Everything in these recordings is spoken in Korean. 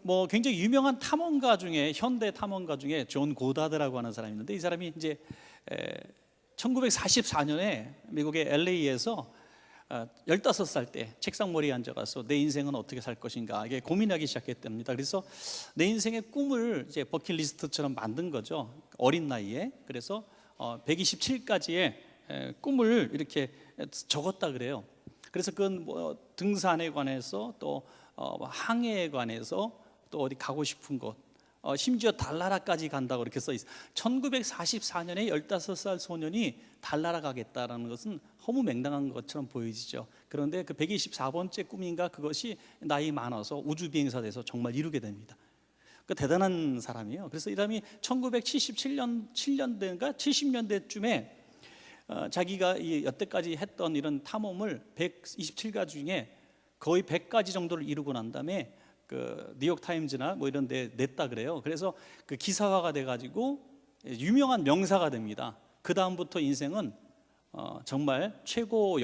뭐 굉장히 유명한 탐험가 중에, 현대 탐험가 중에 존 고다드라고 하는 사람이 있는데, 이 사람이 이제 1944년에 미국의 LA에서 15살 때 책상머리에 앉아가서 내 인생은 어떻게 살 것인가 이게 고민하기 시작했답니다. 그래서 내 인생의 꿈을 이제 버킷리스트처럼 만든 거죠, 어린 나이에. 그래서 127가지의 꿈을 이렇게 적었다 그래요. 그래서 그건 뭐 등산에 관해서, 또 항해에 관해서, 또 어디 가고 싶은 곳, 심지어 달나라까지 간다고 이렇게 써 있어요. 1944년에 15살 소년이 달나라 가겠다라는 것은 허무맹랑한 것처럼 보여지죠. 그런데 그 124번째 꿈인가, 그것이 나이 많아서 우주비행사 돼서 정말 이루게 됩니다. 그 대단한 사람이에요. 그래서 이 사람이 1977년대인가 70년대쯤에 자기가 이 여태까지 했던 이런 탐험을 127가지 중에 거의 100가지 정도를 이루고 난 다음에 그 뉴욕 타임즈나 뭐 이런 데 냈다 그래요. 그래서 그 기사화가 돼 가지고 유명한 명사가 됩니다. 그 다음부터 인생은 정말 최고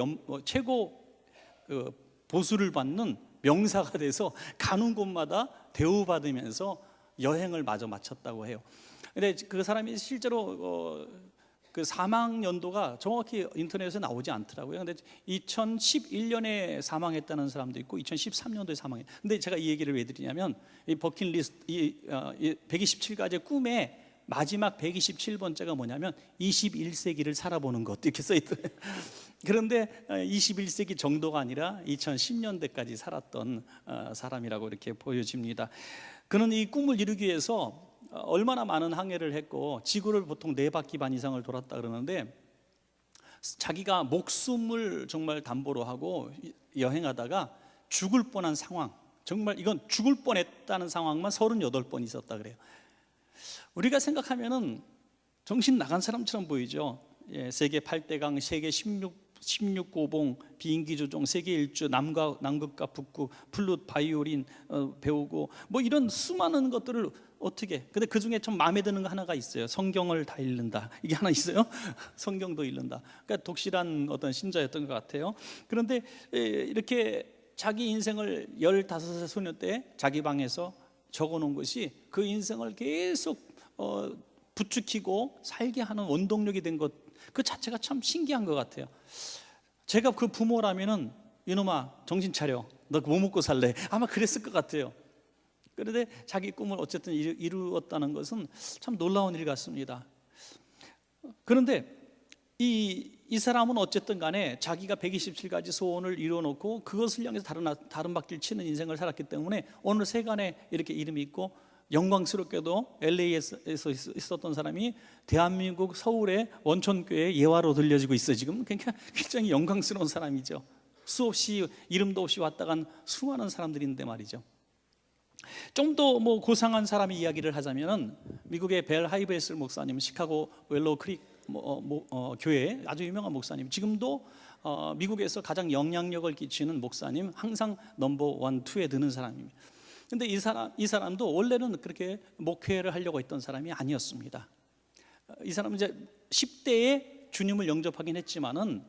그 보수를 받는 명사가 돼서 가는 곳마다 대우받으면서 여행을 마저 마쳤다고 해요. 근데 그 사람이 실제로 그 사망 연도가 정확히 인터넷에 나오지 않더라고요. 근데 2011년에 사망했다는 사람도 있고 2013년도에 사망했. 근데 제가 이 얘기를 왜 드리냐면, 이 버킷리스트, 이 127가지의 꿈의 마지막 127번째가 뭐냐면 21세기를 살아보는 것, 이렇게 써 있더라고요. 그런데 21세기 정도가 아니라 2010년대까지 살았던 사람이라고 이렇게 보여집니다. 그는 이 꿈을 이루기 위해서 얼마나 많은 항해를 했고, 지구를 보통 4바퀴 반 이상을 돌았다 그러는데, 자기가 목숨을 정말 담보로 하고 여행하다가 죽을 뻔한 상황, 정말 이건 죽을 뻔했다는 상황만 38번 있었다 그래요. 우리가 생각하면은 정신 나간 사람처럼 보이죠. 세계 8대강, 세계 16고봉, 비인기 조종, 세계 일주, 남극과 북극, 플룻, 바이올린 배우고 뭐 이런 수많은 것들을 어떻게. 근데 그 중에 좀 마음에 드는 거 하나가 있어요. 성경을 다 읽는다, 이게 하나 있어요. 성경도 읽는다. 그러니까 독실한 어떤 신자였던 것 같아요. 그런데 이렇게 자기 인생을 15살 소년 때 자기 방에서 적어놓은 것이 그 인생을 계속 부추기고 살게 하는 원동력이 된 것, 그 자체가 참 신기한 것 같아요. 제가 그 부모라면은, 이놈아 정신 차려, 너 뭐 먹고 살래, 아마 그랬을 것 같아요. 그런데 자기 꿈을 어쨌든 이루었다는 것은 참 놀라운 일 같습니다. 그런데 이 사람은 어쨌든 간에 자기가 127가지 소원을 이루어놓고 그것을 향해서 다른 바퀴를 치는 인생을 살았기 때문에 오늘 세간에 이렇게 이름이 있고, 영광스럽게도 LA에서 있었던 사람이 대한민국 서울의 원촌교회 예화로 들려지고 있어요. 지금 굉장히 영광스러운 사람이죠. 수없이 이름도 없이 왔다 간 수많은 사람들이 있는데 말이죠. 좀 더 뭐 고상한 사람의 이야기를 하자면은, 미국의 벨 하이베슬 목사님, 시카고 웰로우 크릭 교회 아주 유명한 목사님, 지금도 미국에서 가장 영향력을 끼치는 목사님, 항상 넘버 1, 2에 드는 사람입니다. 근데 이 사람도 원래는 그렇게 목회를 하려고 했던 사람이 아니었습니다. 이 사람은 이제 10대에 주님을 영접하긴 했지만은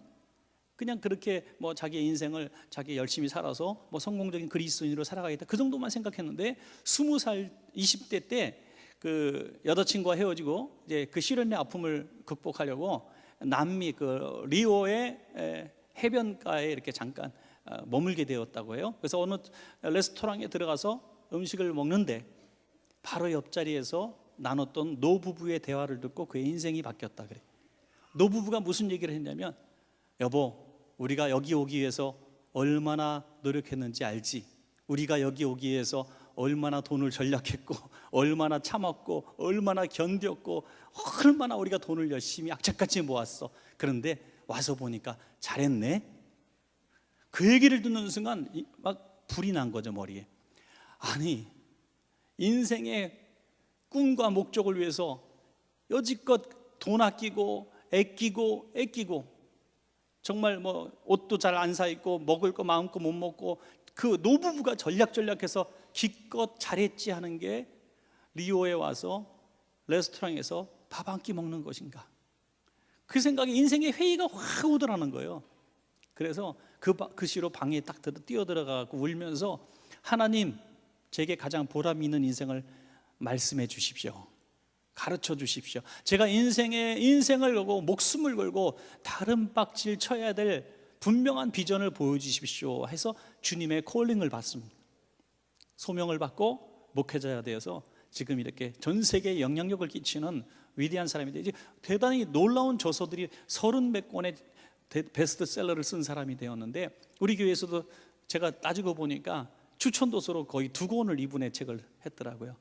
그냥 그렇게 뭐 자기의 인생을 자기 열심히 살아서 뭐 성공적인 그리스도인으로 살아가겠다, 그 정도만 생각했는데 20살 20대 때 그 여자친구와 헤어지고 이제 그 시련의 아픔을 극복하려고 남미 그 리오의 해변가에 이렇게 잠깐 머물게 되었다고 해요. 그래서 어느 레스토랑에 들어가서 음식을 먹는데 바로 옆자리에서 나눴던 노부부의 대화를 듣고 그의 인생이 바뀌었다 그래. 노부부가 무슨 얘기를 했냐면, 여보, 우리가 여기 오기 위해서 얼마나 노력했는지 알지? 우리가 여기 오기 위해서 얼마나 돈을 절약했고, 얼마나 참았고, 얼마나 견뎠고, 얼마나 우리가 돈을 열심히 악착같이 모았어. 그런데 와서 보니까 잘했네. 그 얘기를 듣는 순간 막 불이 난 거죠, 머리에. 아니, 인생의 꿈과 목적을 위해서 여지껏 돈 아끼고 애끼고 정말 뭐 옷도 잘 안 사 입고 먹을 거 마음껏 못 먹고, 그 노부부가 전략해서 기껏 잘했지 하는 게 리오에 와서 레스토랑에서 밥 한 끼 먹는 것인가. 그 생각에 인생의 회의가 확 오더라는 거예요. 그래서 그 시로 방에 딱 뛰어들어가고 울면서, 하나님, 제게 가장 보람 있는 인생을 말씀해 주십시오. 가르쳐 주십시오. 제가 인생을 걸고 목숨을 걸고 다른 박질 쳐야 될 분명한 비전을 보여주십시오 해서 주님의 콜링을 받습니다. 소명을 받고 목회자가 되어서 지금 이렇게 전 세계에 영향력을 끼치는 위대한 사람이 되지. 대단히 놀라운 저서들이 30몇 권의 베스트셀러를 쓴 사람이 되었는데, 우리 교회에서도 제가 따지고 보니까 추천도서로 거의 2권을 이분의 책을 했더라고요.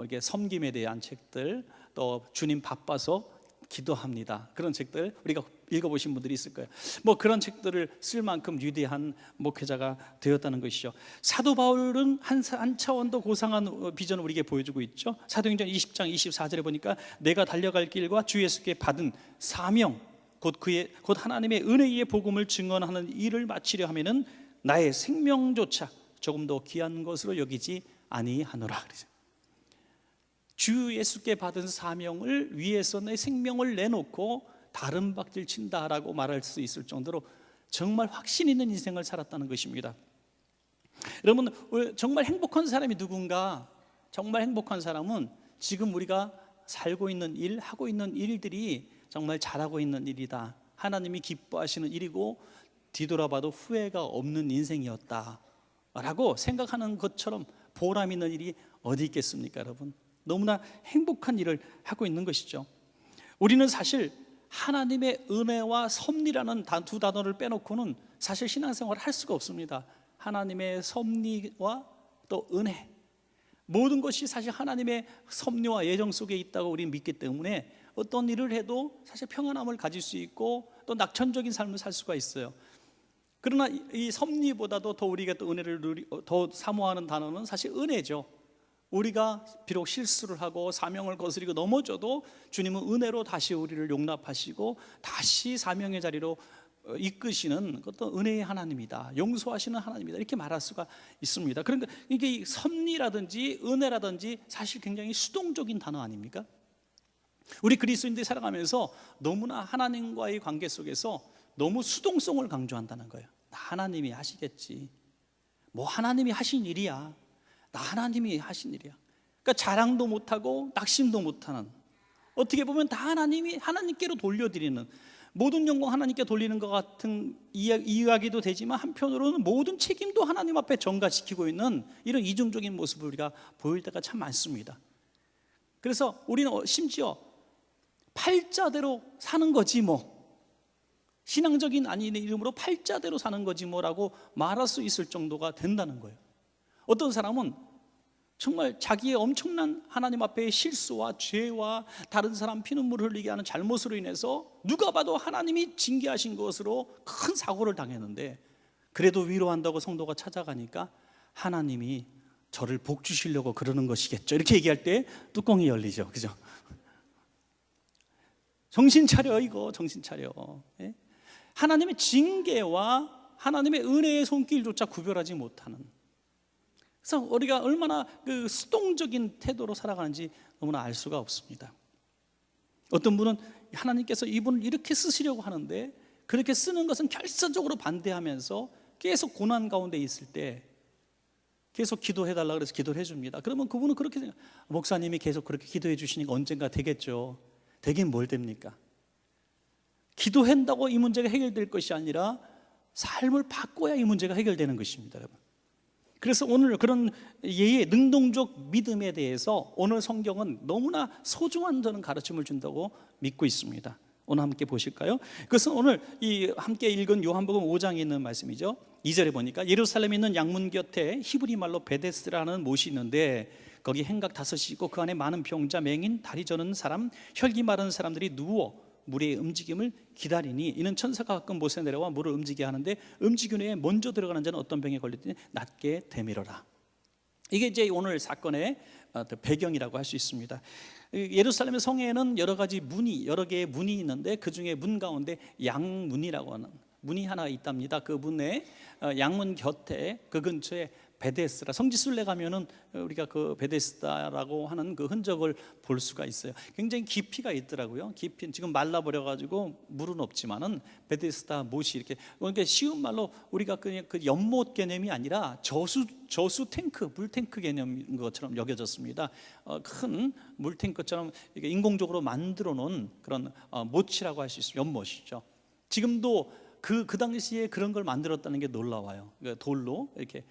이게 섬김에 대한 책들, 또 주님 바빠서 기도합니다, 그런 책들 우리가 읽어보신 분들이 있을 거예요. 뭐 그런 책들을 쓸 만큼 위대한 목회자가 되었다는 것이죠. 사도 바울은 한 차원 더 고상한 비전을 우리에게 보여주고 있죠. 사도행전 20장 24절에 보니까 내가 달려갈 길과 주 예수께 받은 사명, 곧 하나님의 은혜의 복음을 증언하는 일을 마치려 하면은 나의 생명조차 조금 더 귀한 것으로 여기지 아니하노라. 주 예수께 받은 사명을 위해서 내 생명을 내놓고 다른 박질 친다라고 말할 수 있을 정도로 정말 확신 있는 인생을 살았다는 것입니다. 여러분, 정말 행복한 사람이 누군가? 정말 행복한 사람은 지금 우리가 살고 있는 일, 하고 있는 일들이 정말 잘하고 있는 일이다, 하나님이 기뻐하시는 일이고 뒤돌아봐도 후회가 없는 인생이었다라고 생각하는 것처럼 보람 있는 일이 어디 있겠습니까, 여러분? 너무나 행복한 일을 하고 있는 것이죠. 우리는 사실 하나님의 은혜와 섭리라는 두 단어를 빼놓고는 사실 신앙생활을 할 수가 없습니다. 하나님의 섭리와 또 은혜, 모든 것이 사실 하나님의 섭리와 예정 속에 있다고 우리는 믿기 때문에 어떤 일을 해도 사실 평안함을 가질 수 있고 또 낙천적인 삶을 살 수가 있어요. 그러나 이 섭리보다도 더 우리가 또 은혜를 더 사모하는 단어는 사실 은혜죠. 우리가 비록 실수를 하고 사명을 거스리고 넘어져도 주님은 은혜로 다시 우리를 용납하시고 다시 사명의 자리로 이끄시는 그것도 은혜의 하나님이다, 용서하시는 하나님이다, 이렇게 말할 수가 있습니다. 그러니까 이게 섭리라든지 은혜라든지 사실 굉장히 수동적인 단어 아닙니까? 우리 그리스도인들이 살아가면서 너무나 하나님과의 관계 속에서 너무 수동성을 강조한다는 거예요. 나 하나님이 하시겠지, 뭐 하나님이 하신 일이야, 나 하나님이 하신 일이야. 그러니까 자랑도 못하고 낙심도 못하는, 어떻게 보면 다 하나님께로 돌려드리는, 모든 영광 하나님께 돌리는 것 같은 이야기도 되지만 한편으로는 모든 책임도 하나님 앞에 전가시키고 있는 이런 이중적인 모습을 우리가 보일 때가 참 많습니다. 그래서 우리는 심지어 팔자대로 사는 거지 뭐, 신앙적인 아닌 이름으로 팔자대로 사는 거지 뭐라고 말할 수 있을 정도가 된다는 거예요. 어떤 사람은 정말 자기의 엄청난 하나님 앞에 실수와 죄와 다른 사람 피눈물 흘리게 하는 잘못으로 인해서 누가 봐도 하나님이 징계하신 것으로 큰 사고를 당했는데, 그래도 위로한다고 성도가 찾아가니까 하나님이 저를 복 주시려고 그러는 것이겠죠, 이렇게 얘기할 때 뚜껑이 열리죠. 그죠? 정신 차려, 이거 정신 차려. 예? 하나님의 징계와 하나님의 은혜의 손길조차 구별하지 못하는, 그래서 우리가 얼마나 그 수동적인 태도로 살아가는지 너무나 알 수가 없습니다. 어떤 분은 하나님께서 이분을 이렇게 쓰시려고 하는데 그렇게 쓰는 것은 결사적으로 반대하면서 계속 고난 가운데 있을 때 계속 기도해달라 그래서 기도를 해줍니다. 그러면 그분은 그렇게 생각해요. 목사님이 계속 그렇게 기도해 주시니까 언젠가 되겠죠. 되긴 뭘 됩니까? 기도한다고 이 문제가 해결될 것이 아니라 삶을 바꿔야 이 문제가 해결되는 것입니다, 여러분. 그래서 오늘 그런 예의 능동적 믿음에 대해서 오늘 성경은 너무나 소중한 저는 가르침을 준다고 믿고 있습니다. 오늘 함께 보실까요? 그것은 오늘 함께 읽은 요한복음 5장에 있는 말씀이죠. 2절에 보니까 예루살렘에 있는 양문 곁에 히브리 말로 베데스라는 못이 있는데 거기 행각 5이 있고 그 안에 많은 병자, 맹인, 다리 저는 사람, 혈기 마른 사람들이 누워 물의 움직임을 기다리니 이는 천사가 가끔 못에 내려와 물을 움직이게 하는데 움직이는 후에 먼저 들어가는 자는 어떤 병에 걸렸더니 낫게 되밀어라. 이게 이제 오늘 사건의 배경이라고 할 수 있습니다. 예루살렘 성에는 여러 개의 문이 있는데 그 중에 문 가운데 양문이라고 하는 문이 하나 있답니다. 그 문에 양문 곁에 그 근처에 베데스다, 성지순례 가면은 우리가 그 베데스다라고 하는 그 흔적을 볼 수가 있어요. 굉장히 깊이가 있더라고요. 깊이, 지금 말라버려 가지고 물은 없지만은 베데스다 못이 이렇게, 그러니까 쉬운 말로 우리가 그냥 그 연못 개념이 아니라 저수 탱크, 물 탱크 개념인 것처럼 여겨졌습니다. 큰 물 탱크처럼 이게 인공적으로 만들어 놓은 그런 못이라고 할 수 있습니다. 연못이죠. 지금도 그 당시에 그런 걸 만들었다는 게 놀라워요. 그러니까 돌로 이렇게.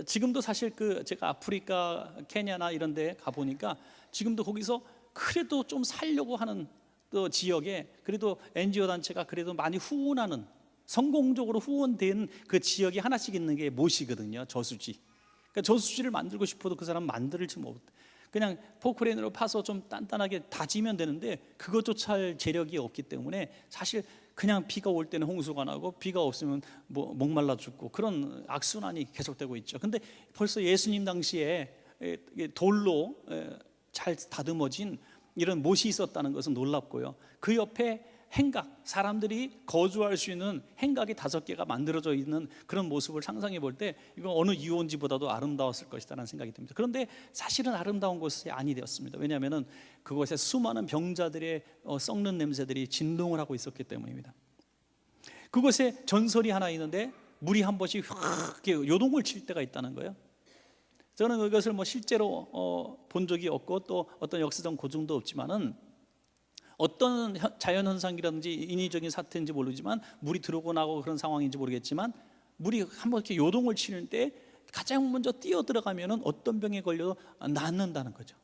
지금도 사실 그 제가 아프리카 케냐나 이런 데 가 보니까 지금도 거기서 그래도 좀 살려고 하는 또 지역에 그래도 NGO 단체가 그래도 많이 후원하는, 성공적으로 후원된 그 지역이 하나씩 있는 게 못이거든요. 저수지. 그러니까 저수지를 만들고 싶어도 그 사람 만들지 못. 그냥 포크레인으로 파서 좀 단단하게 다지면 되는데 그것조차 할 재력이 없기 때문에 사실 그냥 비가 올 때는 홍수가 나고 비가 없으면 뭐 목말라 죽고 그런 악순환이 계속되고 있죠. 근데 벌써 예수님 당시에 돌로 잘 다듬어진 이런 못이 있었다는 것은 놀랍고요. 그 옆에 행각, 사람들이 거주할 수 있는 행각이 5개가 만들어져 있는 그런 모습을 상상해 볼 때 이건 어느 유원지보다도 아름다웠을 것이라는 생각이 듭니다. 그런데 사실은 아름다운 곳이 아니되었습니다. 왜냐하면 그곳에 수많은 병자들의 썩는 냄새들이 진동을 하고 있었기 때문입니다. 그곳에 전설이 하나 있는데 물이 한 번씩 확 요동을 칠 때가 있다는 거예요. 저는 그것을 뭐 실제로 본 적이 없고 또 어떤 역사적 고증도 없지만은 어떤 자연현상이라든지 인위적인 사태인지 모르지만 물이 들어오고 나고 그런 상황인지 모르겠지만 물이 한번 이렇게 요동을 치는 때 가장 먼저 뛰어 들어가면은 어떤 병에 걸려도 낫는다는 거죠.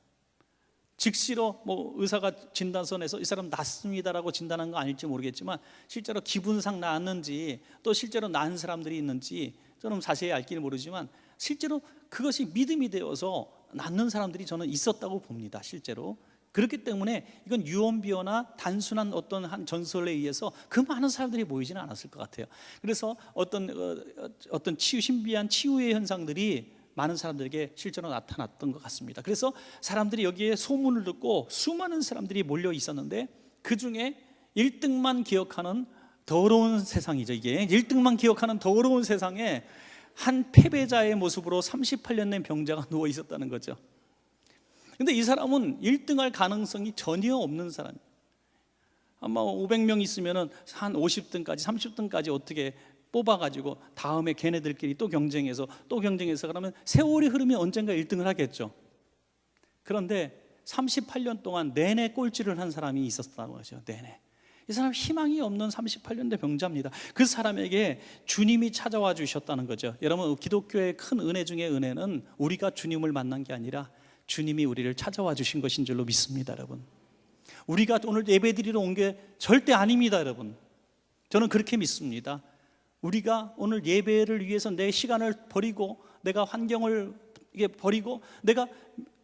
즉시로 뭐 의사가 진단서내서 이 사람 낫습니다라고 진단한 거 아닐지 모르겠지만 실제로 기분상 낫는지 또 실제로 나은 사람들이 있는지 저는 자세히 알기는 모르지만 실제로 그것이 믿음이 되어서 낫는 사람들이 저는 있었다고 봅니다. 실제로. 그렇기 때문에 이건 유언비어나 단순한 어떤 한 전설에 의해서 그 많은 사람들이 모이지는 않았을 것 같아요. 그래서 어떤 신비한 치유의 현상들이 많은 사람들에게 실제로 나타났던 것 같습니다. 그래서 사람들이 여기에 소문을 듣고 수많은 사람들이 몰려 있었는데 그 중에 1등만 기억하는 더러운 세상이죠. 이게 1등만 기억하는 더러운 세상에 한 패배자의 모습으로 38년 된 병자가 누워 있었다는 거죠. 근데 이 사람은 1등할 가능성이 전혀 없는 사람이에요. 아마 500명 있으면 한 50등까지 30등까지 어떻게 뽑아가지고 다음에 걔네들끼리 또 경쟁해서 그러면 세월이 흐르면 언젠가 1등을 하겠죠. 그런데 38년 동안 내내 꼴찌를 한 사람이 있었다는 거죠. 내내. 이 사람 희망이 없는 38년 된 병자입니다. 그 사람에게 주님이 찾아와 주셨다는 거죠. 여러분, 기독교의 큰 은혜 중에 은혜는 우리가 주님을 만난 게 아니라 주님이 우리를 찾아와 주신 것인 줄로 믿습니다. 여러분, 우리가 오늘 예배드리러 온 게 절대 아닙니다. 여러분, 저는 그렇게 믿습니다. 우리가 오늘 예배를 위해서 내 시간을 버리고 내가 환경을 버리고 내가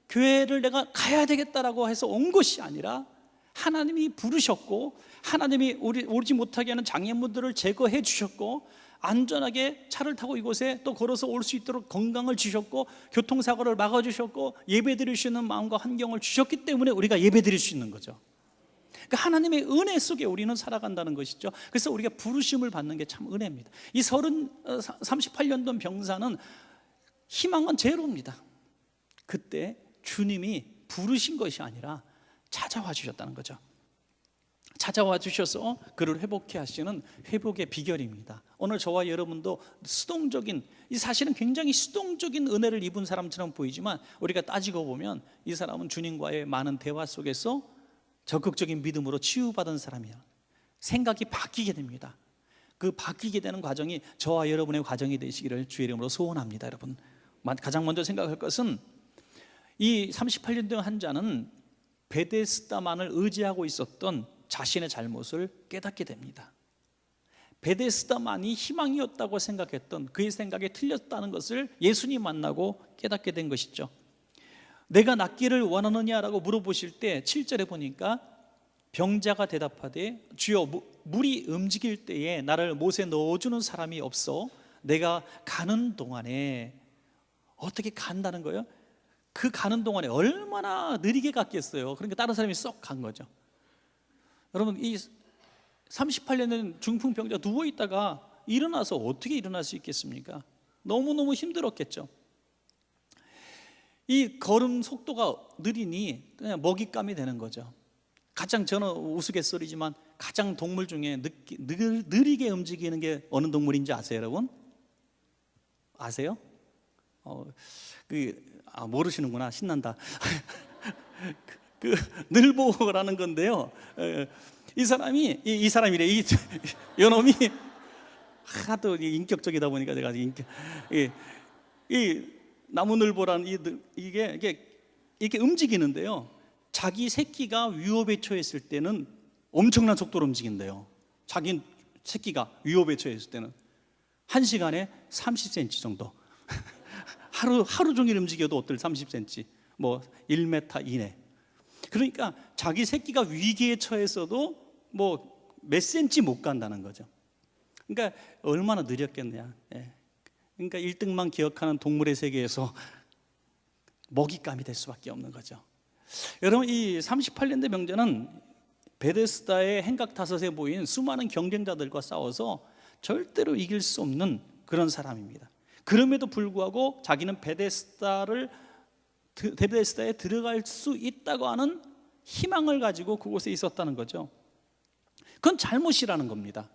교회를 내가 가야 되겠다라고 해서 온 것이 아니라 하나님이 부르셨고 하나님이 오지 못하게 하는 장애물들을 제거해 주셨고 안전하게 차를 타고 이곳에 또 걸어서 올 수 있도록 건강을 주셨고 교통사고를 막아주셨고 예배드릴 수 있는 마음과 환경을 주셨기 때문에 우리가 예배드릴 수 있는 거죠. 그러니까 하나님의 은혜 속에 우리는 살아간다는 것이죠. 그래서 우리가 부르심을 받는 게 참 은혜입니다. 이 38년 된 병사는 희망은 제로입니다. 그때 주님이 부르신 것이 아니라 찾아와 주셨다는 거죠. 찾아와 주셔서 그를 회복케 하시는 회복의 비결입니다. 오늘 저와 여러분도 수동적인, 이 사실은 굉장히 수동적인 은혜를 입은 사람처럼 보이지만 우리가 따지고 보면 이 사람은 주님과의 많은 대화 속에서 적극적인 믿음으로 치유받은 사람이에요. 생각이 바뀌게 됩니다. 그 바뀌게 되는 과정이 저와 여러분의 과정이 되시기를 주의 이름으로 소원합니다. 여러분, 가장 먼저 생각할 것은 이 38년 된 환자는 베데스다만을 의지하고 있었던 자신의 잘못을 깨닫게 됩니다. 베데스다만이 희망이었다고 생각했던 그의 생각이 틀렸다는 것을 예수님 만나고 깨닫게 된 것이죠. 내가 낫기를 원하느냐라고 물어보실 때 7절에 보니까 병자가 대답하되 주여 물이 움직일 때에 나를 못에 넣어주는 사람이 없어 내가 가는 동안에. 어떻게 간다는 거예요? 그 가는 동안에 얼마나 느리게 갔겠어요. 그러니까 다른 사람이 쏙 간 거죠. 여러분, 이 38년 된 중풍병자 누워있다가 일어나서 어떻게 일어날 수 있겠습니까? 너무너무 힘들었겠죠. 이 걸음 속도가 느리니 그냥 먹잇감이 되는 거죠. 가장, 저는 우스갯소리지만 가장 동물 중에 느리게 움직이는 게 어느 동물인지 아세요, 여러분? 아세요? 모르시는구나. 신난다. 늘보라는 건데요. 이 사람이래. 요놈이 하도 인격적이다 보니까 제가 이 나무늘보라는 이게 움직이는데요. 자기 새끼가 위협에 처했을 때는 엄청난 속도로 움직인대요. 자기 새끼가 위협에 처했을 때는 1시간에 30cm 정도. 하루 종일 움직여도 어떨 30cm, 뭐 1m 이내. 그러니까 자기 새끼가 위기에 처했어도 뭐 몇 cm 못 간다는 거죠. 그러니까 얼마나 느렸겠냐. 그러니까 1등만 기억하는 동물의 세계에서 먹잇감이 될 수밖에 없는 거죠. 여러분, 이 38년대 명제는 베데스다의 행각다섯에 모인 수많은 경쟁자들과 싸워서 절대로 이길 수 없는 그런 사람입니다. 그럼에도 불구하고 자기는 베데스다에 들어갈 수 있다고 하는 희망을 가지고 그곳에 있었다는 거죠. 그건 잘못이라는 겁니다.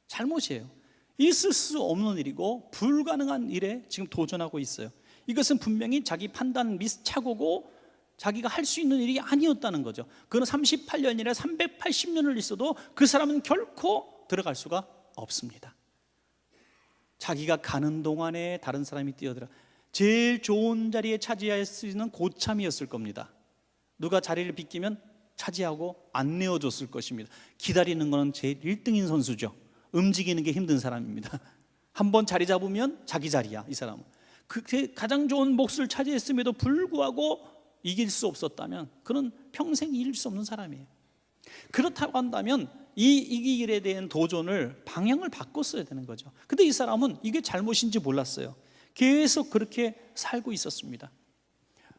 잘못이에요. 있을 수 없는 일이고 불가능한 일에 지금 도전하고 있어요. 이것은 분명히 자기 판단 미스착오고 자기가 할 수 있는 일이 아니었다는 거죠. 그는 38년이나 380년을 있어도 그 사람은 결코 들어갈 수가 없습니다. 자기가 가는 동안에 다른 사람이 뛰어들어 제일 좋은 자리에 차지할 수 있는 고참이었을 겁니다. 누가 자리를 비키면 차지하고 안 내어줬을 것입니다. 기다리는 것은 제일 1등인 선수죠. 움직이는 게 힘든 사람입니다. 한번 자리 잡으면 자기 자리야, 이 사람은. 그 가장 좋은 몫을 차지했음에도 불구하고 이길 수 없었다면 그는 평생 이길 수 없는 사람이에요. 그렇다고 한다면 이 이기길에 대한 도전을 방향을 바꿨어야 되는 거죠. 근데 이 사람은 이게 잘못인지 몰랐어요. 계속 그렇게 살고 있었습니다.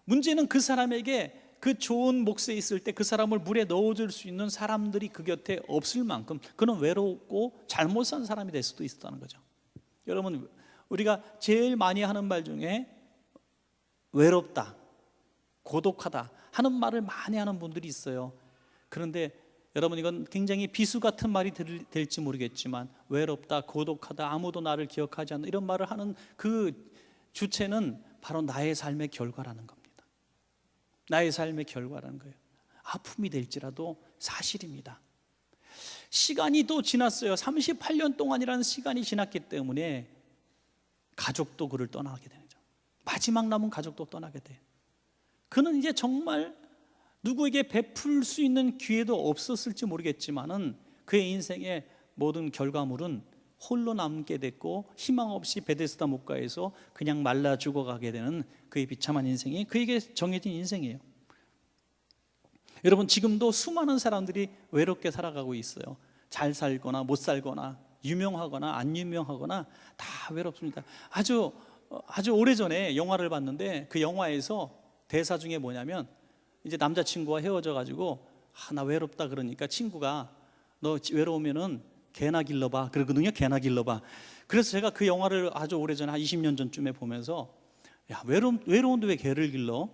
문제는 그 사람에게 그 좋은 몫에 있을 때 그 사람을 물에 넣어줄 수 있는 사람들이 그 곁에 없을 만큼 그는 외롭고 잘못 산 사람이 될 수도 있었다는 거죠. 여러분, 우리가 제일 많이 하는 말 중에 외롭다, 고독하다 하는 말을 많이 하는 분들이 있어요. 그런데 여러분, 이건 굉장히 비수 같은 말이 될지 모르겠지만 외롭다, 고독하다, 아무도 나를 기억하지 않는 이런 말을 하는 그 주체는 바로 나의 삶의 결과라는 겁니다. 나의 삶의 결과라는 거예요. 아픔이 될지라도 사실입니다. 시간이 또 지났어요. 38년 동안이라는 시간이 지났기 때문에 가족도 그를 떠나게 되죠. 마지막 남은 가족도 떠나게 돼요. 그는 이제 정말 누구에게 베풀 수 있는 기회도 없었을지 모르겠지만은 그의 인생의 모든 결과물은 홀로 남게 됐고 희망 없이 베데스다 목가에서 그냥 말라 죽어가게 되는 그의 비참한 인생이 그에게 정해진 인생이에요. 여러분, 지금도 수많은 사람들이 외롭게 살아가고 있어요. 잘 살거나 못 살거나 유명하거나 안 유명하거나 다 외롭습니다. 아주 오래전에 영화를 봤는데 그 영화에서 대사 중에 뭐냐면 이제 남자친구와 헤어져 가지고 나 외롭다 그러니까 친구가 너 외로우면은 개나 길러봐 그러거든요. 개나 길러봐. 그래서 제가 그 영화를 아주 오래전에 한 20년 전쯤에 보면서 야, 외로운데 왜 개를 길러?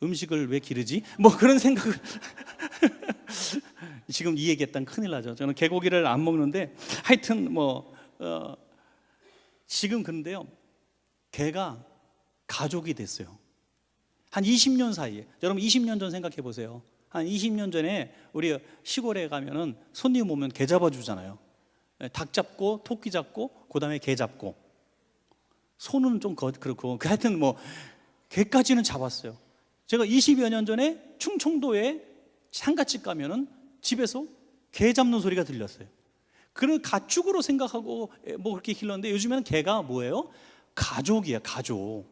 음식을 왜 기르지? 뭐 그런 생각을 지금 이 얘기했다면 큰일 나죠. 저는 개고기를 안 먹는데 하여튼 지금 근데요, 개가 가족이 됐어요. 한 20년 사이에. 여러분 20년 전 생각해 보세요. 한 20년 전에 우리 시골에 가면은 손님 오면 개 잡아주잖아요. 닭 잡고 토끼 잡고 그다음에 개 잡고 소는 좀 그렇고 하여튼 개까지는 잡았어요. 제가 20여 년 전에 충청도에 상가집 가면은 집에서 개 잡는 소리가 들렸어요. 그걸 가축으로 생각하고 그렇게 길렀는데 요즘에는 개가 뭐예요? 가족이에요. 가족.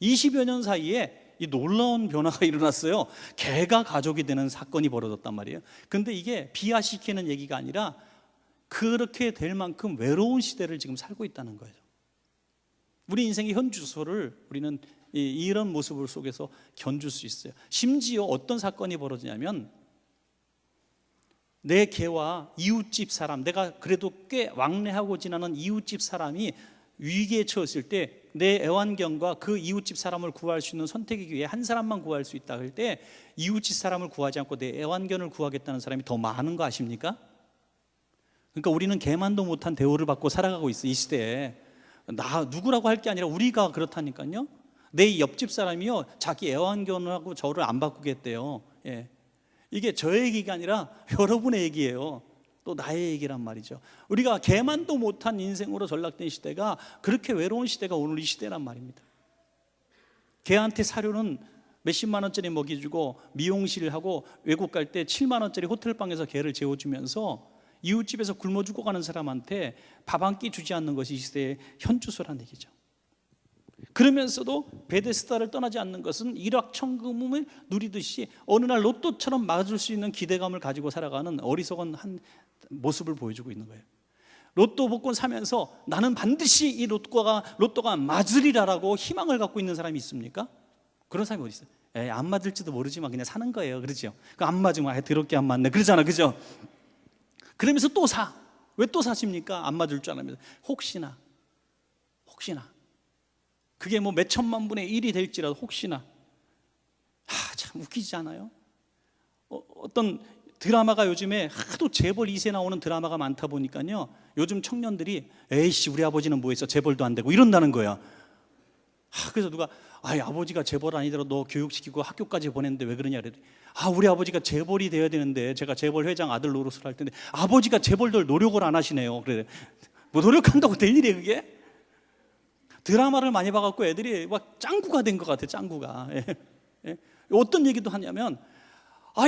20여 년 사이에 이 놀라운 변화가 일어났어요. 개가 가족이 되는 사건이 벌어졌단 말이에요. 근데 이게 비하시키는 얘기가 아니라 그렇게 될 만큼 외로운 시대를 지금 살고 있다는 거예요. 우리 인생의 현주소를 우리는 이런 모습을 속에서 견줄 수 있어요. 심지어 어떤 사건이 벌어지냐면 내 개와 이웃집 사람, 내가 그래도 꽤 왕래하고 지나는 이웃집 사람이 위기에 처했을 때 내 애완견과 그 이웃집 사람을 구할 수 있는 선택의 기회에 한 사람만 구할 수 있다 할 때 이웃집 사람을 구하지 않고 내 애완견을 구하겠다는 사람이 더 많은 거 아십니까? 그러니까 우리는 개만도 못한 대우를 받고 살아가고 있어. 이 시대에 나 누구라고 할 게 아니라 우리가 그렇다니까요. 내 옆집 사람이요 자기 애완견하고 저를 안 바꾸겠대요. 예. 이게 저의 얘기가 아니라 여러분의 얘기예요. 또 나의 얘기란 말이죠. 우리가 개만도 못한 인생으로 전락된 시대가 그렇게 외로운 시대가 오늘 이 시대란 말입니다. 개한테 사료는 몇십만 원짜리 먹이주고 미용실을 하고 외국 갈 때 7만 원짜리 호텔방에서 개를 재워주면서 이웃집에서 굶어 죽어가는 사람한테 밥 한 끼 주지 않는 것이 이 시대의 현주소라는 얘기죠. 그러면서도 베데스다를 떠나지 않는 것은 일확천금을 누리듯이 어느 날 로또처럼 맞을 수 있는 기대감을 가지고 살아가는 어리석은 한 모습을 보여주고 있는 거예요. 로또 복권 사면서 나는 반드시 이 로또가 맞으리라라고 희망을 갖고 있는 사람이 있습니까? 그런 사람이 어디 있어요? 안 맞을지도 모르지만 그냥 사는 거예요. 그렇죠? 안 맞으면 더럽게 안 맞네. 그러잖아. 그죠? 그러면서 또 사. 왜 또 사십니까? 안 맞을 줄 알면 혹시나 그게 뭐 몇 천만 분의 1이 될지라도 혹시나. 참 웃기지 않아요? 어떤 드라마가 요즘에 하도 재벌 2세 나오는 드라마가 많다 보니까요 요즘 청년들이 에이씨 우리 아버지는 뭐 했어? 재벌도 안 되고 이런다는 거야. 그래서 누가 아버지가 재벌 아니더라도 너 교육시키고 학교까지 보냈는데 왜 그러냐 그랬더니 우리 아버지가 재벌이 돼야 되는데 제가 재벌 회장 아들 노릇을 할 텐데 아버지가 재벌들 노력을 안 하시네요. 그래 뭐 노력한다고 될 일이에요 그게? 드라마를 많이 봐갖고 애들이 막 짱구가 된 것 같아. 짱구가. 예. 어떤 얘기도 하냐면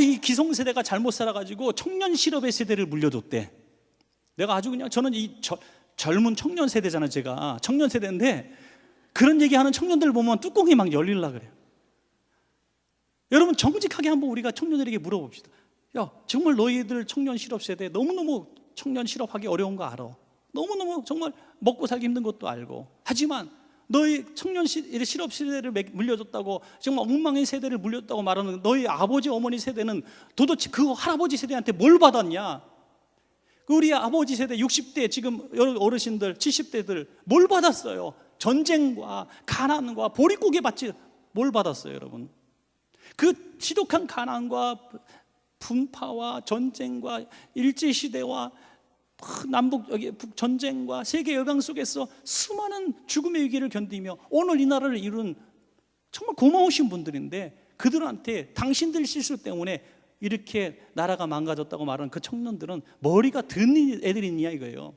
이 기성세대가 잘못 살아가지고 청년 실업의 세대를 물려줬대. 내가 아주 그냥 저는 이 젊은 청년 세대잖아요. 제가 청년 세대인데 그런 얘기하는 청년들 보면 뚜껑이 막 열릴라 그래요. 여러분 정직하게 한번 우리가 청년들에게 물어봅시다. 야 정말 너희들 청년 실업 세대 너무너무 청년 실업하기 어려운 거 알아. 너무너무 정말 먹고 살기 힘든 것도 알고 하지만 너희 청년 실업 세대를 물려줬다고 정말 엉망인 세대를 물렸다고 말하는 너희 아버지 어머니 세대는 도대체 그 할아버지 세대한테 뭘 받았냐? 우리 아버지 세대 60대 지금 어르신들 70대들 뭘 받았어요? 전쟁과 가난과 보릿고개 받지 뭘 받았어요 여러분? 그 지독한 가난과 분파와 전쟁과 일제시대와 남북 전쟁과 세계 열강 속에서 수많은 죽음의 위기를 견디며 오늘 이 나라를 이룬 정말 고마우신 분들인데 그들한테 당신들 실수 때문에 이렇게 나라가 망가졌다고 말하는 그 청년들은 머리가 든 애들이냐 이거예요.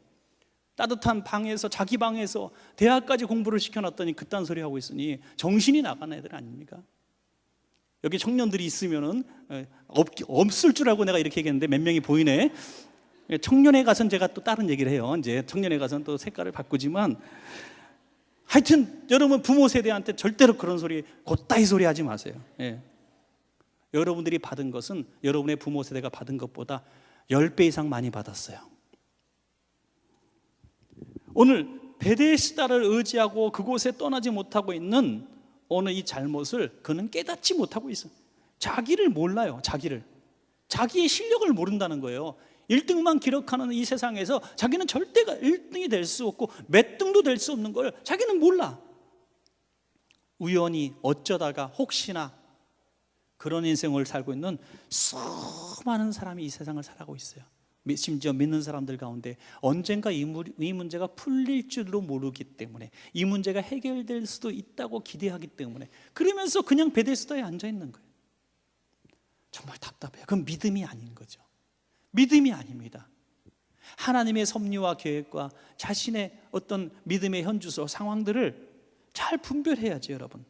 따뜻한 방에서 자기 방에서 대학까지 공부를 시켜놨더니 그딴 소리 하고 있으니 정신이 나간 애들 아닙니까? 여기 청년들이 있으면은 없을 줄 알고 내가 이렇게 얘기했는데 몇 명이 보이네. 청년회 가서는 제가 또 다른 얘기를 해요. 이제 청년회 가서는 또 색깔을 바꾸지만 하여튼 여러분 부모 세대한테 절대로 그런 소리 곧다이 소리 하지 마세요. 예. 여러분들이 받은 것은 여러분의 부모 세대가 받은 것보다 10배 이상 많이 받았어요. 오늘 베데스다를 의지하고 그곳에 떠나지 못하고 있는 오늘 이 잘못을 그는 깨닫지 못하고 있어요. 자기를 몰라요. 자기의 실력을 모른다는 거예요. 1등만 기록하는 이 세상에서 자기는 절대 1등이 될 수 없고 몇 등도 될 수 없는 걸 자기는 몰라. 우연히 어쩌다가 혹시나 그런 인생을 살고 있는 수많은 사람이 이 세상을 살아가고 있어요. 심지어 믿는 사람들 가운데 언젠가 이 문제가 풀릴 줄도 모르기 때문에 이 문제가 해결될 수도 있다고 기대하기 때문에 그러면서 그냥 베데스다에 앉아 있는 거예요. 정말 답답해요. 그건 믿음이 아닌 거죠. 믿음이 아닙니다. 하나님의 섭리와 계획과 자신의 어떤 믿음의 현주소 상황들을 잘 분별해야지 여러분.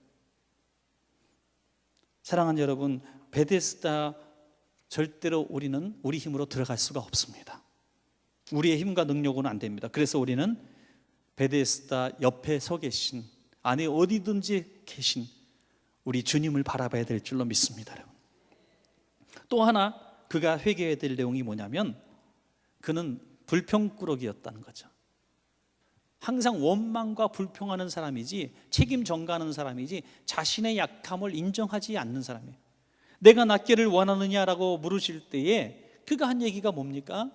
사랑하는 여러분, 베데스다 절대로 우리는 우리 힘으로 들어갈 수가 없습니다. 우리의 힘과 능력으로는 안 됩니다. 그래서 우리는 베데스다 옆에 서 계신 안에 어디든지 계신 우리 주님을 바라봐야 될 줄로 믿습니다. 여러분. 또 하나 그가 회개해야 될 내용이 뭐냐면 그는 불평꾸러기였다는 거죠. 항상 원망과 불평하는 사람이지 책임 전가하는 사람이지 자신의 약함을 인정하지 않는 사람이에요. 내가 낫기를 원하느냐라고 물으실 때에 그가 한 얘기가 뭡니까?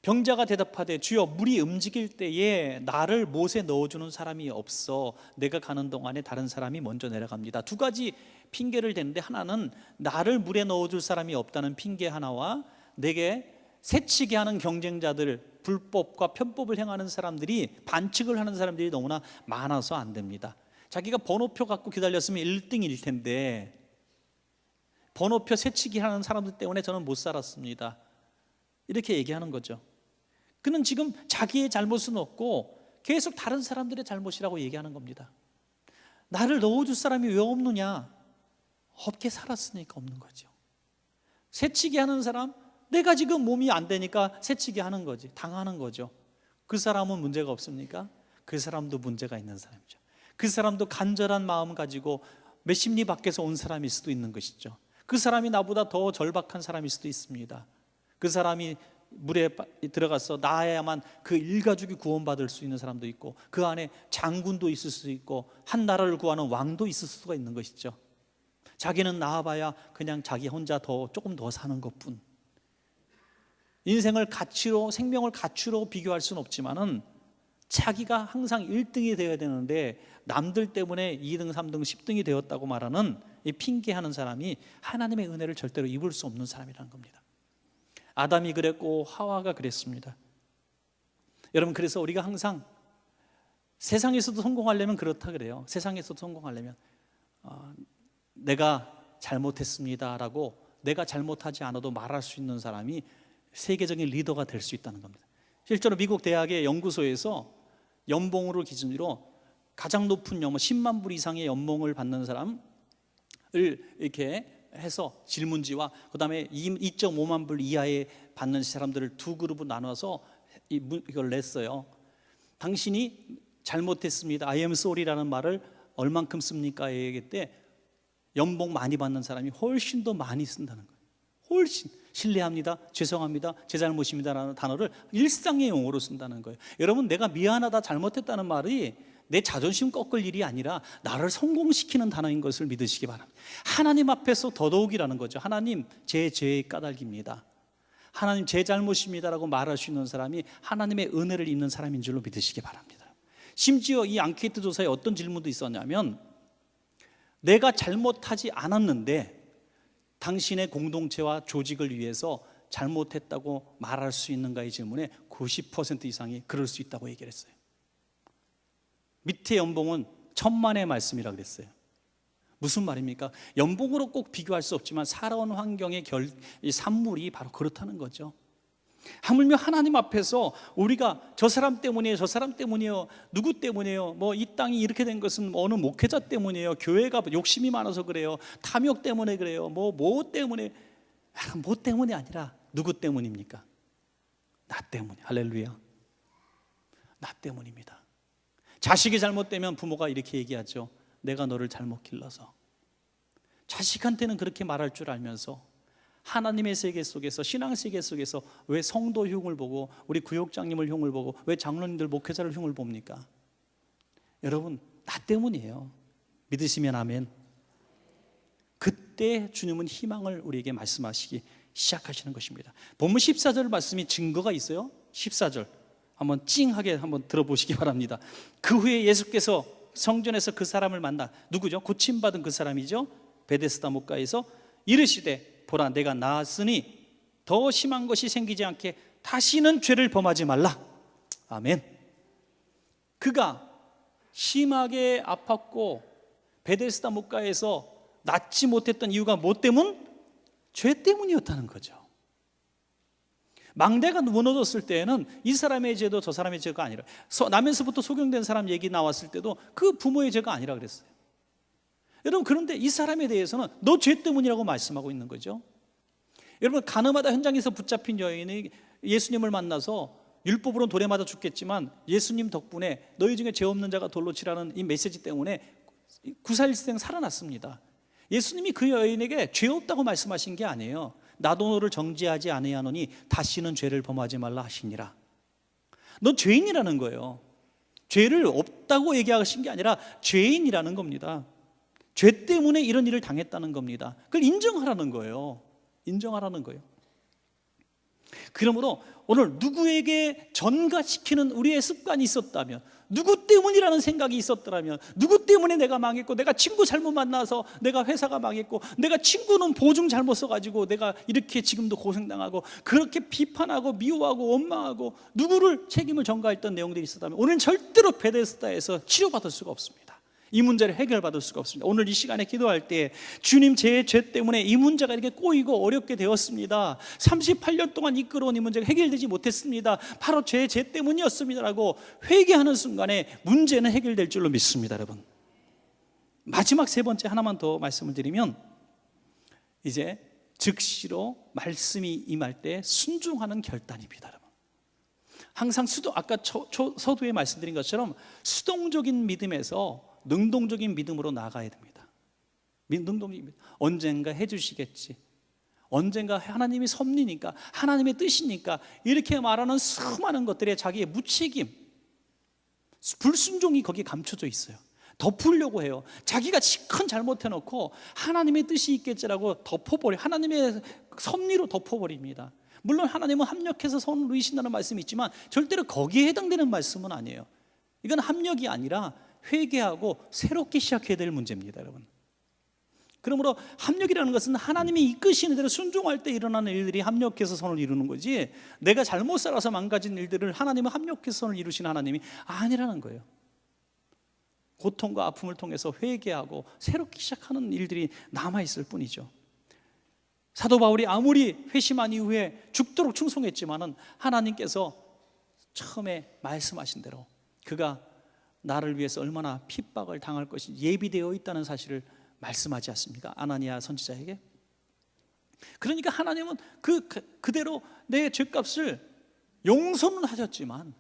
병자가 대답하되 주여 물이 움직일 때에 나를 못에 넣어주는 사람이 없어 내가 가는 동안에 다른 사람이 먼저 내려갑니다. 두 가지 핑계를 대는데, 하나는 나를 물에 넣어줄 사람이 없다는 핑계 하나와 내게 새치게 하는 경쟁자들, 불법과 편법을 행하는 사람들이, 반칙을 하는 사람들이 너무나 많아서 안 됩니다. 자기가 번호표 갖고 기다렸으면 1등일 텐데 번호표 새치기 하는 사람들 때문에 저는 못 살았습니다, 이렇게 얘기하는 거죠. 그는 지금 자기의 잘못은 없고 계속 다른 사람들의 잘못이라고 얘기하는 겁니다. 나를 넣어줄 사람이 왜 없느냐? 없게 살았으니까 없는 거죠. 새치기 하는 사람, 내가 지금 몸이 안 되니까 새치기 하는 거지, 당하는 거죠. 그 사람은 문제가 없습니까? 그 사람도 문제가 있는 사람이죠. 그 사람도 간절한 마음 가지고 몇십 리 밖에서 온 사람일 수도 있는 것이죠. 그 사람이 나보다 더 절박한 사람일 수도 있습니다. 그 사람이 물에 들어가서 나야만 그 일가족이 구원받을 수 있는 사람도 있고, 그 안에 장군도 있을 수 있고, 한 나라를 구하는 왕도 있을 수가 있는 것이죠. 자기는 나와봐야 그냥 자기 혼자 조금 더 사는 것뿐. 인생을 가치로, 생명을 가치로 비교할 수는 없지만은 자기가 항상 1등이 되어야 되는데 남들 때문에 2등, 3등, 10등이 되었다고 말하는 이 핑계하는 사람이 하나님의 은혜를 절대로 입을 수 없는 사람이라는 겁니다. 아담이 그랬고 하와가 그랬습니다. 여러분, 그래서 우리가 항상 세상에서도 성공하려면 그렇다 그래요. 세상에서도 성공하려면 내가 잘못했습니다라고 내가 잘못하지 않아도 말할 수 있는 사람이 세계적인 리더가 될 수 있다는 겁니다. 실제로 미국 대학의 연구소에서 연봉으로 기준으로 가장 높은 연봉, 10만 불 이상의 연봉을 받는 사람을 이렇게 해서 질문지와 그다음에 2.5만 불 이하에 받는 사람들을 두 그룹으로 나눠서 이걸 냈어요. 당신이 잘못했습니다, I am sorry라는 말을 얼만큼 씁니까? 얘기했대. 연봉 많이 받는 사람이 훨씬 더 많이 쓴다는 거예요. 훨씬. 실례합니다, 죄송합니다, 제 잘못입니다라는 단어를 일상의 용어로 쓴다는 거예요. 여러분, 내가 미안하다, 잘못했다는 말이 내 자존심 꺾을 일이 아니라 나를 성공시키는 단어인 것을 믿으시기 바랍니다. 하나님 앞에서 더더욱이라는 거죠. 하나님, 제 죄의 까닭입니다, 하나님 제 잘못입니다라고 말할 수 있는 사람이 하나님의 은혜를 입는 사람인 줄로 믿으시기 바랍니다. 심지어 이 앙케이트 조사에 어떤 질문도 있었냐면, 내가 잘못하지 않았는데 당신의 공동체와 조직을 위해서 잘못했다고 말할 수 있는가의 질문에 90% 이상이 그럴 수 있다고 얘기를 했어요. 밑에 연봉은 천만의 말씀이라고 그랬어요. 무슨 말입니까? 연봉으로 꼭 비교할 수 없지만 살아온 환경의 산물이 바로 그렇다는 거죠. 하물며 하나님 앞에서 우리가 저 사람 때문이에요, 저 사람 때문이에요, 누구 때문이에요, 뭐 이 땅이 이렇게 된 것은 어느 목회자 때문이에요, 교회가 욕심이 많아서 그래요, 탐욕 때문에 그래요, 뭐 때문에, 뭐 때문이 아니라 누구 때문입니까? 나 때문에. 할렐루야. 나 때문입니다. 자식이 잘못되면 부모가 이렇게 얘기하죠. 내가 너를 잘못 길러서. 자식한테는 그렇게 말할 줄 알면서 하나님의 세계 속에서, 신앙 세계 속에서 왜 성도 흉을 보고, 우리 구역장님을 흉을 보고, 왜 장로님들, 목회자를 흉을 봅니까? 여러분, 나 때문이에요. 믿으시면 아멘. 그때 주님은 희망을 우리에게 말씀하시기 시작하시는 것입니다. 본문 14절 말씀이 증거가 있어요. 14절 한번 찡하게 한번 들어보시기 바랍니다. 그 후에 예수께서 성전에서 그 사람을 만나, 누구죠? 고침받은 그 사람이죠. 베데스다 목가에서 이르시되, 보라, 내가 나았으니 더 심한 것이 생기지 않게 다시는 죄를 범하지 말라. 아멘. 그가 심하게 아팠고 베데스다 목가에서 낫지 못했던 이유가 뭐 때문? 죄 때문이었다는 거죠. 망대가 무너졌을 때에는 이 사람의 죄도 저 사람의 죄가 아니라, 나면서부터 소경된 사람 얘기 나왔을 때도 그 부모의 죄가 아니라 그랬어요. 여러분, 그런데 이 사람에 대해서는 너 죄 때문이라고 말씀하고 있는 거죠. 여러분, 가늠하다 현장에서 붙잡힌 여인이 예수님을 만나서 율법으로는 돌에 맞아 죽겠지만 예수님 덕분에 너희 중에 죄 없는 자가 돌로 치라는 이 메시지 때문에 구살생 살아났습니다. 예수님이 그 여인에게 죄 없다고 말씀하신 게 아니에요. 나도 너를 정죄하지 아니하노니 다시는 죄를 범하지 말라 하시니라. 너 죄인이라는 거예요. 죄를 없다고 얘기하신 게 아니라 죄인이라는 겁니다. 죄 때문에 이런 일을 당했다는 겁니다. 그걸 인정하라는 거예요. 인정하라는 거예요. 그러므로 오늘 누구에게 전가시키는 우리의 습관이 있었다면, 누구 때문이라는 생각이 있었더라면, 누구 때문에 내가 망했고, 내가 친구 잘못 만나서 내가 회사가 망했고, 내가 친구는 보증 잘못 써가지고 내가 이렇게 지금도 고생당하고, 그렇게 비판하고 미워하고 원망하고 누구를 책임을 전가했던 내용들이 있었다면, 오늘은 절대로 베데스다에서 치료받을 수가 없습니다. 이 문제를 해결받을 수가 없습니다. 오늘 이 시간에 기도할 때, 주님, 제 죄 때문에 이 문제가 이렇게 꼬이고 어렵게 되었습니다. 38년 동안 이끌어온 이 문제가 해결되지 못했습니다. 바로 제 죄 때문이었습니다라고 회개하는 순간에 문제는 해결될 줄로 믿습니다. 여러분, 마지막 세 번째 하나만 더 말씀을 드리면, 이제 즉시로 말씀이 임할 때 순종하는 결단입니다. 여러분, 항상 아까 서두에 말씀드린 것처럼 수동적인 믿음에서 능동적인 믿음으로 나가야 됩니다. 능동적인 믿음. 언젠가 해주시겠지, 언젠가 하나님이 섭리니까, 하나님의 뜻이니까, 이렇게 말하는 수많은 것들에 자기의 무책임, 불순종이 거기에 감춰져 있어요. 덮으려고 해요. 자기가 큰 잘못해놓고 하나님의 뜻이 있겠지라고 덮어버려, 하나님의 섭리로 덮어버립니다. 물론 하나님은 합력해서 선을 이루신다는 말씀이 있지만 절대로 거기에 해당되는 말씀은 아니에요. 이건 합력이 아니라 회개하고 새롭게 시작해야 될 문제입니다, 여러분. 그러므로 합력이라는 것은 하나님이 이끄시는 대로 순종할 때 일어나는 일들이 합력해서 선을 이루는 거지, 내가 잘못 살아서 망가진 일들을 하나님은 합력해서 선을 이루시는 하나님이 아니라는 거예요. 고통과 아픔을 통해서 회개하고 새롭게 시작하는 일들이 남아있을 뿐이죠. 사도 바울이 아무리 회심한 이후에 죽도록 충성했지만은 하나님께서 처음에 말씀하신 대로 그가 나를 위해서 얼마나 핍박을 당할 것이 예비되어 있다는 사실을 말씀하지 않습니까? 아나니아 선지자에게. 그러니까 하나님은 그대로 내 죄값을 용서는 하셨지만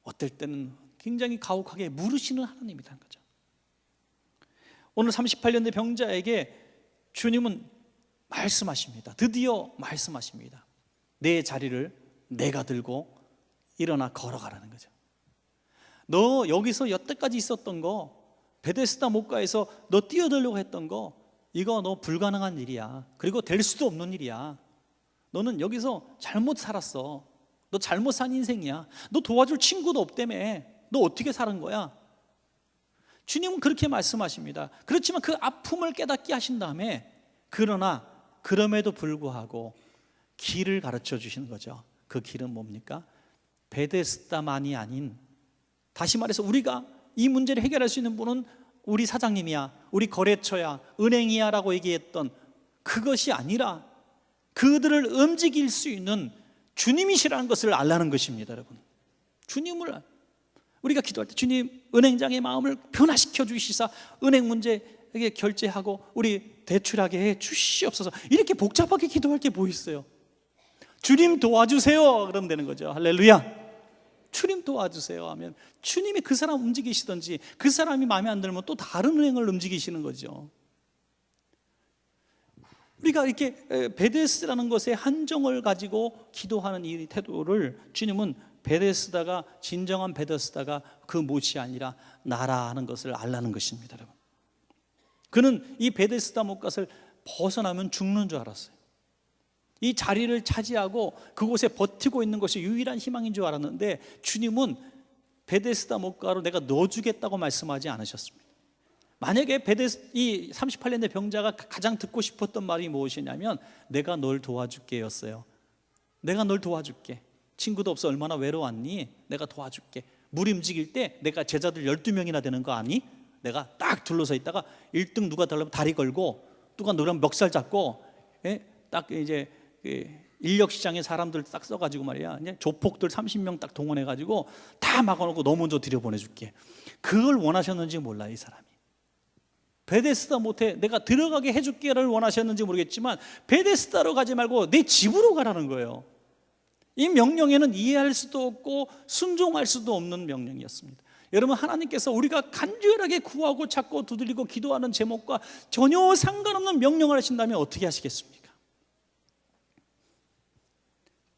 어떨 때는 굉장히 가혹하게 물으시는 하나님이라는 거죠. 오늘 38년 된 병자에게 주님은 말씀하십니다. 드디어 말씀하십니다. 내 자리를 내가 들고 일어나 걸어가라는 거죠. 너 여기서 여태까지 있었던 거, 베데스다 목가에서 너 뛰어들려고 했던 거, 이거 너 불가능한 일이야. 그리고 될 수도 없는 일이야. 너는 여기서 잘못 살았어. 너 잘못 산 인생이야. 너 도와줄 친구도 없다며. 너 어떻게 사는 거야? 주님은 그렇게 말씀하십니다. 그렇지만 그 아픔을 깨닫게 하신 다음에, 그러나 그럼에도 불구하고 길을 가르쳐 주시는 거죠. 그 길은 뭡니까? 베데스다만이 아닌, 다시 말해서 우리가 이 문제를 해결할 수 있는 분은 우리 사장님이야, 우리 거래처야, 은행이야 라고 얘기했던 그것이 아니라 그들을 움직일 수 있는 주님이시라는 것을 알라는 것입니다. 여러분, 주님을 우리가 기도할 때, 주님, 은행장의 마음을 변화시켜 주시사 은행 문제에게 결제하고 우리 대출하게 해 주시옵소서, 이렇게 복잡하게 기도할 게 뭐 있어요? 주님 도와주세요 그러면 되는 거죠. 할렐루야. 주님 도와주세요 하면 주님이 그 사람 움직이시든지, 그 사람이 마음에 안 들면 또 다른 은행을 움직이시는 거죠. 우리가 이렇게 베데스다라는 것에 한정을 가지고 기도하는 이 태도를 주님은 베데스다가, 진정한 베데스다가 그 못이 아니라 나라는 것을 알라는 것입니다. 여러분, 그는 이 베데스다 못갓을 벗어나면 죽는 줄 알았어요. 이 자리를 차지하고 그곳에 버티고 있는 것이 유일한 희망인 줄 알았는데, 주님은 베데스다 못가로 내가 넣어주겠다고 말씀하지 않으셨습니다. 만약에 이 38년 된 병자가 가장 듣고 싶었던 말이 무엇이냐면, 내가 널 도와줄게였어요. 내가 널 도와줄게. 친구도 없어 얼마나 외로웠니? 내가 도와줄게. 물이 움직일 때 내가 제자들 12명이나 되는 거 아니? 내가 딱 둘러서 있다가 1등 누가 달라면 다리 걸고, 누가 노래하면 멱살 잡고, 딱 이제 인력 시장에 사람들 딱 써가지고 말이야, 이제 조폭들 30명 딱 동원해가지고 다 막아놓고 너 먼저 들여보내줄게. 그걸 원하셨는지 몰라, 이 사람이. 베데스다 못해 내가 들어가게 해줄게를 원하셨는지 모르겠지만, 베데스다로 가지 말고 내 집으로 가라는 거예요. 이 명령에는 이해할 수도 없고 순종할 수도 없는 명령이었습니다. 여러분, 하나님께서 우리가 간절하게 구하고 찾고 두드리고 기도하는 제목과 전혀 상관없는 명령을 하신다면 어떻게 하시겠습니까?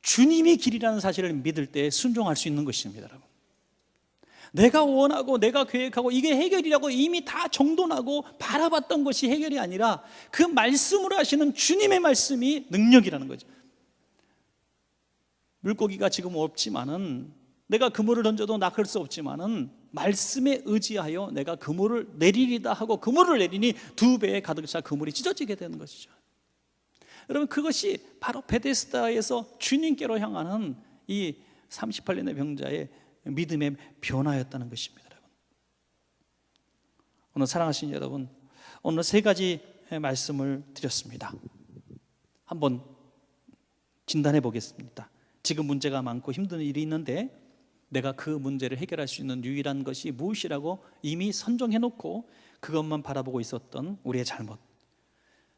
주님이 길이라는 사실을 믿을 때 순종할 수 있는 것입니다. 여러분, 내가 원하고 내가 계획하고 이게 해결이라고 이미 다 정돈하고 바라봤던 것이 해결이 아니라 그 말씀으로 하시는 주님의 말씀이 능력이라는 거죠. 물고기가 지금 없지만은, 내가 그물을 던져도 낚을 수 없지만은 말씀에 의지하여 내가 그물을 내리리다 하고 그물을 내리니 2배에 가득 차 그물이 찢어지게 되는 것이죠. 여러분, 그것이 바로 베데스다에서 주님께로 향하는 이 38년의 병자의 믿음의 변화였다는 것입니다. 여러분, 오늘 사랑하신 여러분, 오늘 3가지 말씀을 드렸습니다. 한번 진단해 보겠습니다. 지금 문제가 많고 힘든 일이 있는데 내가 그 문제를 해결할 수 있는 유일한 것이 무엇이라고 이미 선정해 놓고 그것만 바라보고 있었던 우리의 잘못.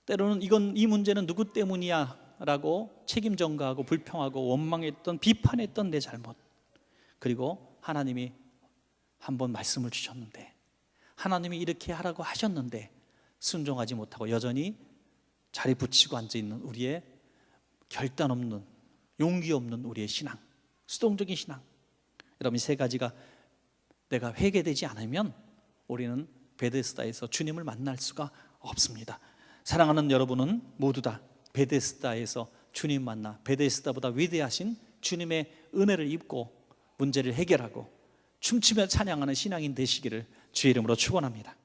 때로는 이 문제는 누구 때문이야 라고 책임 전가하고 불평하고 원망했던, 비판했던 내 잘못. 그리고 하나님이 한번 말씀을 주셨는데, 하나님이 이렇게 하라고 하셨는데 순종하지 못하고 여전히 자리 붙이고 앉아있는 우리의 결단 없는, 용기 없는 우리의 신앙, 수동적인 신앙. 여러분, 이 3가지가 내가 회개되지 않으면 우리는 베데스다에서 주님을 만날 수가 없습니다. 사랑하는 여러분은 모두 다 베데스다에서 주님 만나 베데스다보다 위대하신 주님의 은혜를 입고 문제를 해결하고 춤추며 찬양하는 신앙인 되시기를 주의 이름으로 축원합니다.